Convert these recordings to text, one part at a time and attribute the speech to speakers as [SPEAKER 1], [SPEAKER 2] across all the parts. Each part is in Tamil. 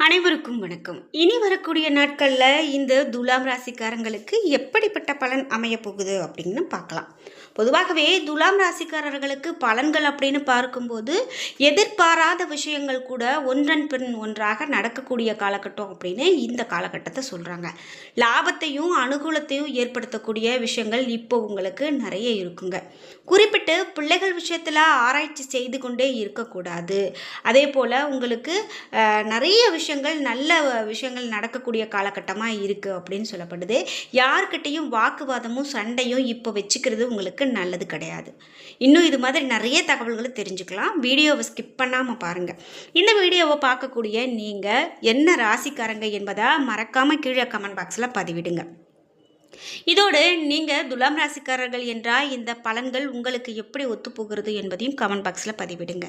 [SPEAKER 1] அனைவருக்கும் வணக்கம். இனி வரக்கூடிய நாட்களில் இந்த துலாம் ராசிக்காரங்களுக்கு எப்படிப்பட்ட பலன் அமைய போகுது அப்படின்னு பார்க்கலாம். பொதுவாகவே துலாம் ராசிக்காரர்களுக்கு பலன்கள் அப்படின்னு பார்க்கும்போது எதிர்பாராத விஷயங்கள் கூட ஒன்றன் பின் ஒன்றாக நடக்கக்கூடிய காலகட்டம் அப்படின்னு இந்த காலகட்டத்தை சொல்கிறாங்க. லாபத்தையும் அனுகூலத்தையும் ஏற்படுத்தக்கூடிய விஷயங்கள் இப்போ உங்களுக்கு நிறைய இருக்குங்க. குறிப்பிட்டு பிள்ளைகள் விஷயத்தில் ஆராய்ச்சி செய்து கொண்டே இருக்கக்கூடாது. அதே போல் உங்களுக்கு நிறைய நல்ல விஷயங்கள் நடக்கக்கூடிய காலகட்டமாக இருக்குது அப்படின்னு சொல்லப்படுது. யார்கிட்டையும் வாக்குவாதமும் சண்டையும் இப்போ வச்சுக்கிறது உங்களுக்கு நல்லது கிடையாது. இன்னும் இது மாதிரி நிறைய தகவல்களை தெரிஞ்சுக்கலாம். வீடியோவை ஸ்கிப் பண்ணாமல் பாருங்கள். இந்த வீடியோவை பார்க்கக்கூடிய நீங்கள் என்ன ராசிக்காரங்க என்பதை மறக்காமல் கீழே கமெண்ட் பாக்ஸில் பதிவிடுங்க. இதோடு நீங்கள் துலாம் ராசிக்காரர்கள் என்றால் இந்த பலன்கள் உங்களுக்கு எப்படி ஒத்துப்போகிறது என்பதையும் கமெண்ட் பாக்ஸில் பதிவிடுங்க.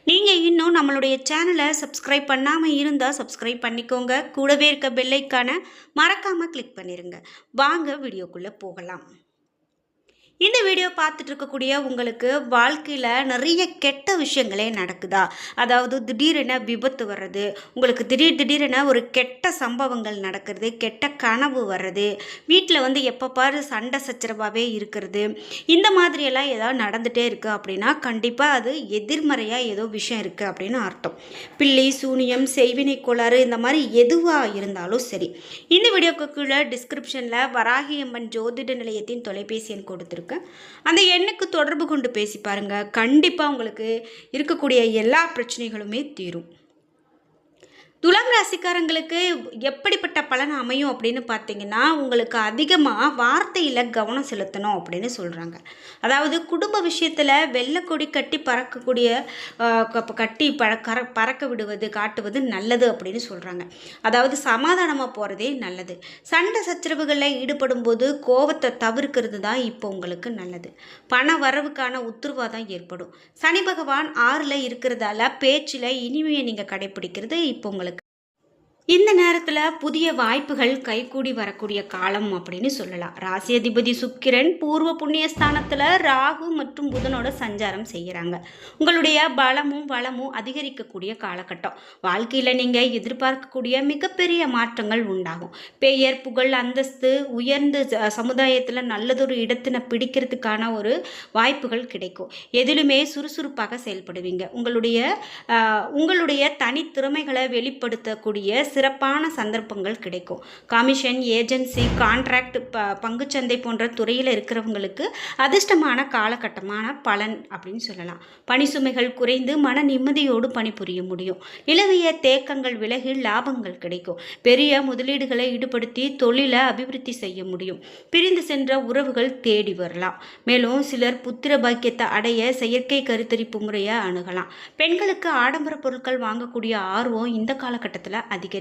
[SPEAKER 1] நீங்கள் இன்னும் நம்மளுடைய சேனலை சப்ஸ்கிரைப் பண்ணாமல் இருந்தால் சப்ஸ்கிரைப் பண்ணிக்கோங்க. கூடவே இருக்க பெல் ஐகானை மறக்காமல் கிளிக் பண்ணிடுங்க. வாங்க வீடியோக்குள்ளே போகலாம். இந்த வீடியோ பார்த்துட்டு இருக்கக்கூடிய உங்களுக்கு வாழ்க்கையில் நிறைய கெட்ட விஷயங்களே நடக்குதா? அதாவது திடீரென விபத்து வர்றது, உங்களுக்கு திடீரென ஒரு கெட்ட சம்பவங்கள் நடக்கிறது, கெட்ட கனவு வர்றது, வீட்டில் எப்போ பாரு சண்டை சச்சரவாகவே இருக்கிறது, இந்த மாதிரியெல்லாம் ஏதாவது நடந்துகிட்டே இருக்குது அப்படின்னா கண்டிப்பாக அது எதிர்மறையாக ஏதோ விஷயம் இருக்குது அப்படின்னு அர்த்தம். பில்லி சூனியம் செய்வினை கோளாறு இந்த மாதிரி எதுவாக இருந்தாலும் சரி, இந்த வீடியோக்கு கீழே டிஸ்கிரிப்ஷனில் வராகியம்மன் ஜோதிட நிலையத்தின் தொலைபேசி எண் கொடுத்துருக்கு. அந்த எண்ணுக்கு தொடர்பு கொண்டு பேசி பாருங்க. கண்டிப்பா உங்களுக்கு இருக்கக்கூடிய எல்லா பிரச்சனைகளுமே தீரும். துலாம் ராசிக்காரங்களுக்கு எப்படிப்பட்ட பலன் அமையும் அப்படின்னு பார்த்தீங்கன்னா, உங்களுக்கு அதிகமாக வார்த்தையில் கவனம் செலுத்தணும் அப்படின்னு சொல்கிறாங்க. அதாவது குடும்ப விஷயத்தில் வெள்ளைக்கொடி கட்டி பறக்கக்கூடிய கட்டி பறக்க விடுவது காட்டுவது நல்லது அப்படின்னு சொல்கிறாங்க. அதாவது சமாதானமாக போகிறதே நல்லது. சண்டை சச்சரவுகளில் ஈடுபடும் போது கோபத்தை தவிர்க்கிறது தான் இப்போ உங்களுக்கு நல்லது. பண வரவுக்கான உத்தரவாதம் ஏற்படும். சனி பகவான் 6ல் இருக்கிறதால பேச்சில் இனிமையை நீங்கள் கடைபிடிக்கிறது இப்போ உங்களுக்கு இந்த நேரத்தில் புதிய வாய்ப்புகள் கைகூடி வரக்கூடிய காலம் அப்படின்னு சொல்லலாம். ராசி அதிபதி சுக்கிரன் பூர்வ புண்ணியஸ்தானத்தில் ராகு மற்றும் புதனோட சஞ்சாரம் செய்கிறாங்க. உங்களுடைய பலமும் வளமும் அதிகரிக்கக்கூடிய காலகட்டம். வாழ்க்கையில் நீங்கள் எதிர்பார்க்கக்கூடிய மிகப்பெரிய மாற்றங்கள் உண்டாகும். பெயர் புகழ் அந்தஸ்து உயர்ந்து சமுதாயத்தில் நல்லதொரு இடத்தினை பிடிக்கிறதுக்கான ஒரு வாய்ப்புகள் கிடைக்கும். எதிலுமே சுறுசுறுப்பாக செயல்படுவீங்க. உங்களுடைய தனித்திறமைகளை வெளிப்படுத்தக்கூடிய சிறப்பான சந்தர்ப்பங்கள் கிடைக்கும். கமிஷன் ஏஜென்சி கான்ட்ராக்ட் பங்குச்சந்தை போன்ற துறையில் இருக்கிறவங்களுக்கு அதிர்ஷ்டமான காலகட்டமான பலன் அப்படின்னு சொல்லலாம். பணி சுமைகள் குறைந்து மன நிம்மதியோடு பணிபுரிய முடியும். இலவிய தேக்கங்கள் விலகி லாபங்கள் கிடைக்கும். பெரிய முதலீடுகளை ஈடுபடுத்தி தொழிலை அபிவிருத்தி செய்ய முடியும். பிரிந்து சென்ற உறவுகள் தேடி வரலாம். மேலும் சிலர் புத்திர பாக்கியத்தை அடைய செயற்கை கருத்தரிப்பு முறையை அணுகலாம். பெண்களுக்கு ஆடம்பர பொருட்கள் வாங்கக்கூடிய ஆர்வம் இந்த காலகட்டத்தில் அதிகரிக்கும்.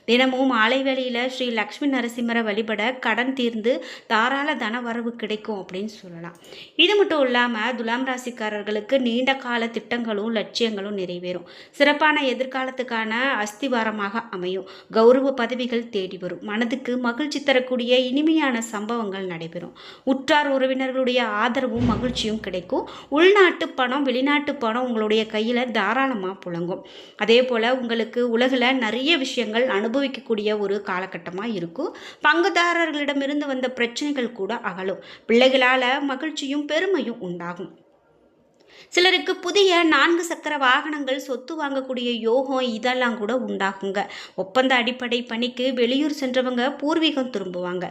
[SPEAKER 1] தினமும் மாலை வேளையில் ஸ்ரீ லக்ஷ்மி நரசிம்மரை வழிபட கடன் தீர்ந்து தாராள தன வரவு கிடைக்கும் அப்படின்னு சொல்லலாம். இது மட்டும் இல்லாமல் துலாம் ராசிக்காரர்களுக்கு நீண்ட கால திட்டங்களும் லட்சியங்களும் நிறைவேறும். சிறப்பான எதிர்காலத்துக்கான அஸ்திவாரமாக அமையும். கௌரவ பதவிகள் தேடி வரும். மனதுக்கு மகிழ்ச்சி தரக்கூடிய இனிமையான சம்பவங்கள் நடைபெறும். உற்றார் உறவினர்களுடைய ஆதரவும் மகிழ்ச்சியும் கிடைக்கும். உள்நாட்டு பணம் வெளிநாட்டு பணம் உங்களுடைய கையில் தாராளமாக புழங்கும். அதே போல் உங்களுக்கு உலகில் நிறைய விஷயங்கள் அனுபவிக்கக்கூடிய ஒரு காலகட்டமாக இருக்கும். பங்குதாரர்களிடமிருந்து வந்த பிரச்சனைகள் கூட அகலும். பிள்ளைகளால் மகிழ்ச்சியும் பெருமையும் உண்டாகும். சிலருக்கு புதிய 4 சக்கர வாகனங்கள் சொத்து வாங்கக்கூடிய யோகம் இதெல்லாம் கூட உண்டாகுங்க. ஒப்பந்த அடிப்படை பணிக்கு வெளியூர் சென்றவங்க பூர்வீகம் திரும்புவாங்க.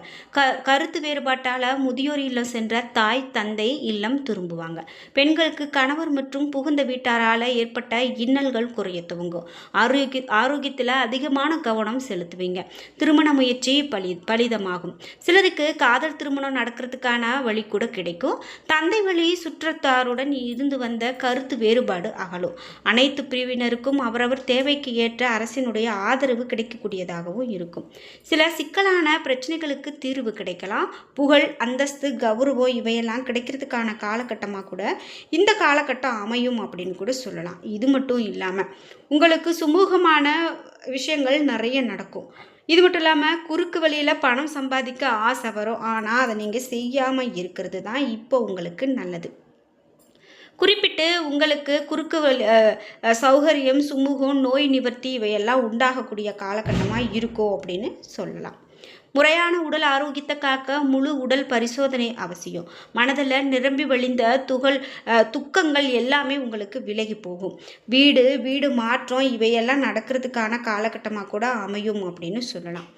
[SPEAKER 1] கருத்து வேறுபாட்டால் முதியோர் இல்லம் சென்ற தாய் தந்தை இல்லம் திரும்புவாங்க. பெண்களுக்கு கணவர் மற்றும் புகுந்த வீட்டாரால் ஏற்பட்ட இன்னல்கள் குறைய துவங்கும். ஆரோக்கியத்தில் அதிகமான கவனம் செலுத்துவீங்க. திருமண முயற்சி பலிதமாகும். சிலருக்கு காதல் திருமணம் நடக்கிறதுக்கான வழி கூட கிடைக்கும். தந்தை வழி சுற்றத்தாருடன் இருந்து வந்த கருத்து வேறுபாடு அகலும். அனைத்து பிரிவினருக்கும் அவரவர் தேவைக்கு ஏற்ற அரசினுடைய ஆதரவு கிடைக்கக்கூடியதாகவும் இருக்கும். சில சிக்கலான பிரச்சனைகளுக்கு தீர்வு கிடைக்கலாம். புகழ் அந்தஸ்து கௌரவம் இவையெல்லாம் கிடைக்கிறதுக்கான காலகட்டமாக கூட இந்த காலகட்டம் அமையும் அப்படின்னு கூட சொல்லலாம். இது மட்டும் இல்லாமல் உங்களுக்கு சுமூகமான விஷயங்கள் நிறைய நடக்கும். இது மட்டும் இல்லாமல் குறுக்கு வழியில் பணம் சம்பாதிக்க ஆசை வரும். ஆனால் அதை நீங்கள் செய்யாமல் இருக்கிறது தான் இப்போ உங்களுக்கு நல்லது. குறிப்பிட்டு உங்களுக்கு குறுக்கு வழி சௌகரியம், சுமூகம், நோய் நிவர்த்தி இவையெல்லாம் உண்டாகக்கூடிய காலகட்டமாக இருக்கும் அப்படின்னு சொல்லலாம். முறையான உடல் ஆரோக்கியத்தை காக்க முழு உடல் பரிசோதனை அவசியம். மனதில் நிரம்பி வழிந்த துக்கங்கள் எல்லாமே உங்களுக்கு விலகி போகும். வீடு மாற்றம் இவையெல்லாம் நடக்கிறதுக்கான காலகட்டமாக கூட அமையும் அப்படின்னு சொல்லலாம்.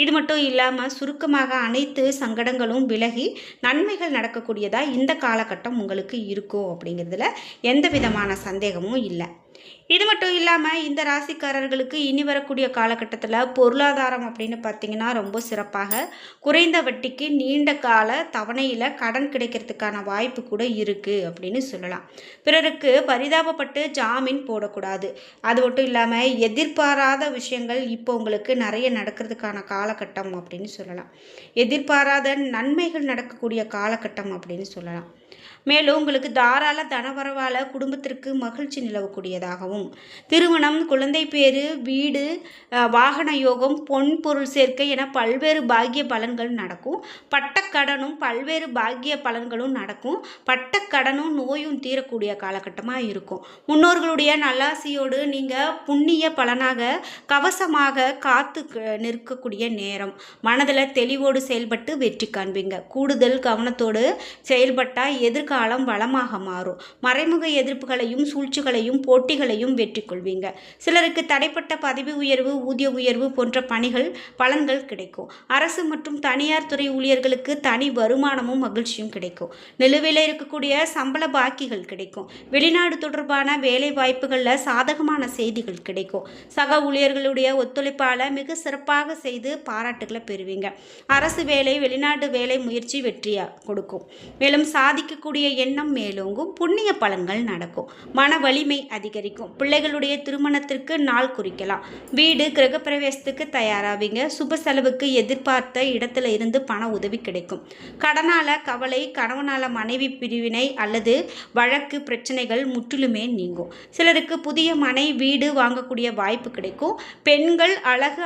[SPEAKER 1] இது மட்டும் இல்லாமல் சுருக்கமாக அனைத்து சங்கடங்களும் விலகி நன்மைகள் நடக்கக்கூடியதாக இந்த காலகட்டம் உங்களுக்கு இருக்கும் அப்படிங்கிறதுல எந்த விதமான சந்தேகமும் இல்லை. இது மட்டும் இல்லாமல் இந்த ராசிக்காரர்களுக்கு இனி வரக்கூடிய காலகட்டத்தில் பொருளாதாரம் அப்படின்னு பார்த்தீங்கன்னா ரொம்ப சிறப்பாக குறைந்த வட்டிக்கு நீண்ட கால தவணையில் கடன் கிடைக்கிறதுக்கான வாய்ப்பு கூட இருக்குது அப்படின்னு சொல்லலாம். பிறருக்கு பரிதாபப்பட்டு ஜாமீன் போடக்கூடாது. அது மட்டும் இல்லாமல் எதிர்பாராத விஷயங்கள் இப்போ உங்களுக்கு நிறைய நடக்கிறதுக்கான காலகட்டம் அப்படின்னு சொல்லலாம். எதிர்பாராத நன்மைகள் நடக்கக்கூடிய காலகட்டம் அப்படின்னு சொல்லலாம். மேலும் உங்களுக்கு தாராள தனவரவால் குடும்பத்திற்கு மகிழ்ச்சி நிலவக்கூடியதாகவும், திருமணம், குழந்தை பேரு, வீடு, வாகன யோகம், பொன் பொருள் சேர்க்கை என பல்வேறு பாக்கிய பலன்கள் நடக்கும். பட்டக்கடனும் பல்வேறு பாக்கிய பலன்களும் நடக்கும். பட்டக்கடனும் நோயும் தீரக்கூடிய காலகட்டமாக இருக்கும். முன்னோர்களுடைய நல்லாசியோடு நீங்கள் புண்ணிய பலனாக கவசமாக காத்து நிற்கக்கூடிய நேரம். மனதில் தெளிவோடு செயல்பட்டு வெற்றி காண்பீங்க. கூடுதல் கவனத்தோடு செயல்பட்டால் எதிர்காலம் வளமாக மாறும். மறைமுக எதிர்ப்புகளையும் சூழ்ச்சிகளையும் போட்டிகளையும் வெற்றி கொள்வீங்க. சிலருக்கு தடைப்பட்ட பதவி உயர்வு, ஊதிய உயர்வு போன்ற பலன்கள் கிடைக்கும். அரசு மற்றும் தனியார் துறை ஊழியர்களுக்கு தனி வருமானமும் மகிழ்ச்சியும் கிடைக்கும். நிலுவையில் இருக்கக்கூடிய சம்பள பாக்கிகள் கிடைக்கும். வெளிநாடு தொடர்பான வேலை வாய்ப்புகளில் சாதகமான செய்திகள் கிடைக்கும். சக ஊழியர்களுடைய ஒத்துழைப்பால் மிக சிறப்பாக செய்து பாராட்டுகளை பெறுவீங்க. அரசு வேலை, வெளிநாட்டு வேலை முயற்சி வெற்றியாக கொடுக்கும். மேலும் சாதிக்கக்கூடிய எண்ணம் மேலோங்கும். புண்ணிய பலன்கள் நடக்கும். மன வலிமை அதிகரிக்கும். பிள்ளைகளுடைய திருமணத்திற்கு நாள் குறிக்கலாம். வீடு கிரகப்பிரவேசத்துக்கு தயாராவீங்க. சுப செலவுக்கு எதிர்பார்த்த இடத்துல இருந்து பண உதவி கிடைக்கும். கடனால கவலை, கணவனால மனைவி பிரிவினை அல்லது வழக்கு பிரச்சனைகள் முற்றிலுமே நீங்கும். சிலருக்கு புதிய மனை, வீடு வாங்கக்கூடிய வாய்ப்பு கிடைக்கும். பெண்கள் அழகு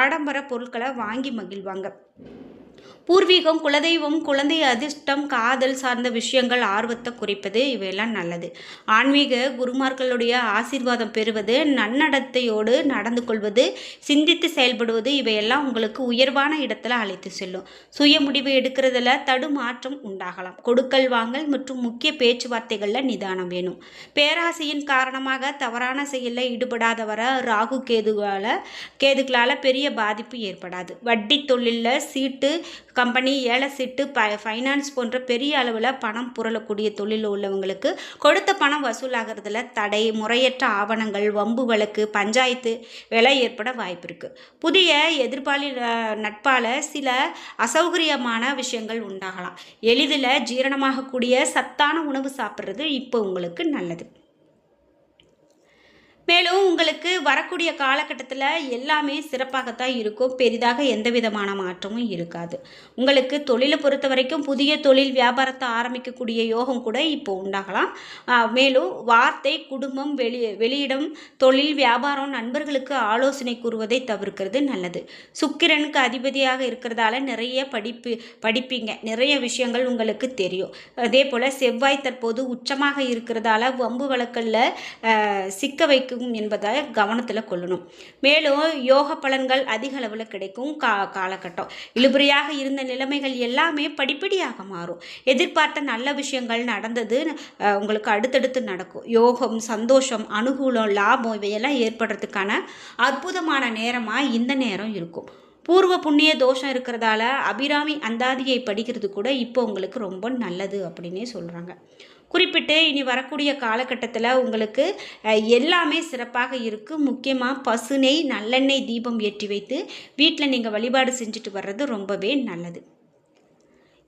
[SPEAKER 1] ஆடம்பர பொருட்களை வாங்கி மகிழ்வாங்க. பூர்வீகம், குலதெய்வம், குழந்தை அதிர்ஷ்டம், காதல் சார்ந்த விஷயங்கள் ஆர்வத்தை குறைப்பது இவையெல்லாம் நல்லது. ஆன்மீக குருமார்களுடைய ஆசீர்வாதம் பெறுவது, நன்னடத்தையோடு நடந்து கொள்வது, சிந்தித்து செயல்படுவது இவையெல்லாம் உங்களுக்கு உயர்வான இடத்துல அழைத்து செல்லும். சுய முடிவு எடுக்கிறதுல தடுமாற்றம் உண்டாகலாம். கொடுக்கல் வாங்கல் மற்றும் முக்கிய பேச்சுவார்த்தைகளில் நிதானம் வேணும். பேராசையின் காரணமாக தவறான செயலில் ஈடுபடாதவர ராகு கேதுகளால் பெரிய பாதிப்பு ஏற்படாது. வட்டி தொழிலில் சீட்டு கம்பெனி, ஏல சீட்டு, ஃபைனான்ஸ் போன்ற பெரிய அளவில் பணம் புரளக்கூடிய தொழில் உள்ளவங்களுக்கு கொடுத்த பணம் வசூலாகிறதுல தடை, முறையற்ற ஆவணங்கள், வம்பு வழக்கு, பஞ்சாயத்து வேலை ஏற்பட வாய்ப்பு இருக்குது. புதிய எதிர்பாலி நட்பால் சில அசௌகரியமான விஷயங்கள் உண்டாகலாம். எளிதில் ஜீரணமாகக்கூடிய சத்தான உணவு சாப்பிட்றது இப்போ உங்களுக்கு நல்லது. மேலும் உங்களுக்கு வரக்கூடிய காலகட்டத்தில் எல்லாமே சிறப்பாகத்தான் இருக்கும். பெரிதாக எந்த விதமான மாற்றமும் இருக்காது. உங்களுக்கு தொழிலை பொறுத்த வரைக்கும் புதிய தொழில் வியாபாரத்தை ஆரம்பிக்கக்கூடிய யோகம் கூட இப்போ உண்டாகலாம். மேலும் வார்த்தை, குடும்பம், வெளியிடம், தொழில், வியாபாரம், நண்பர்களுக்கு ஆலோசனை கூறுவதை தவிர்க்கிறது நல்லது. சுக்கிரனுக்கு அதிபதியாக இருக்கிறதால நிறைய படிப்பீங்க. நிறைய விஷயங்கள் உங்களுக்கு தெரியும். அதே போல் செவ்வாய் தற்போது உச்சமாக இருக்கிறதால வம்பு வழக்கில் சிக்க வைக்கும் என்பதை கவனத்தில் கொள்ளணும். மேலும் யோக பலன்கள் அதிக அளவில் கிடைக்கும் காலகட்டம். இழுபறியாக இருந்த நிலைமைகள் எல்லாமே படிப்படியாக மாறும். எதிர்பார்த்த நல்ல விஷயங்கள் நடந்தது உங்களுக்கு அடுத்தடுத்து நடக்கும். யோகம், சந்தோஷம், அனுகூலம், லாபம் இவையெல்லாம் ஏற்படுறதுக்கான அற்புதமான நேரமாக இந்த நேரம் இருக்கும். பூர்வ புண்ணிய தோஷம் இருக்கிறதால அபிராமி அந்தாதியை படிக்கிறது கூட இப்போ உங்களுக்கு ரொம்ப நல்லது அப்படின்னே சொல்கிறாங்க. குறிப்பிட்டு இனி வரக்கூடிய காலகட்டத்தில் உங்களுக்கு எல்லாமே சிறப்பாக இருக்குது. முக்கியமாக பசுநெய், நல்லெண்ணெய் தீபம் ஏற்றி வைத்து வீட்டில் நீங்கள் வழிபாடு செஞ்சுட்டு வர்றது ரொம்பவே நல்லது.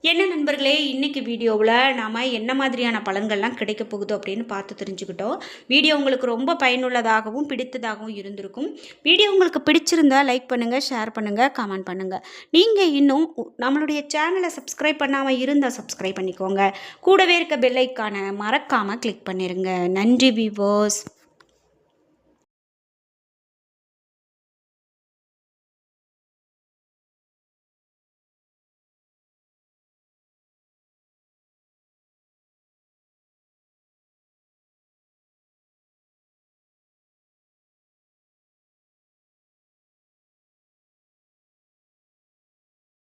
[SPEAKER 1] என்ன நண்பர்களே, இன்றைக்கி வீடியோவில் நாம் என்ன மாதிரியான பலன்கள்லாம் கிடைக்க போகுது அப்படின்னு பார்த்து தெரிஞ்சுக்கிட்டோம். வீடியோ உங்களுக்கு ரொம்ப பயனுள்ளதாகவும் பிடித்ததாகவும் இருந்திருக்கும். வீடியோ உங்களுக்கு பிடிச்சிருந்தால் லைக் பண்ணுங்கள், ஷேர் பண்ணுங்கள், கமெண்ட் பண்ணுங்கள். நீங்கள் இன்னும் நம்மளுடைய சேனலை சப்ஸ்கிரைப் பண்ணாமல் இருந்தால் சப்ஸ்கிரைப் பண்ணிக்கோங்க. கூடவே இருக்க பெல் ஐக்கானை மறக்காமல் கிளிக் பண்ணிடுங்க. நன்றி வியூவர்ஸ்.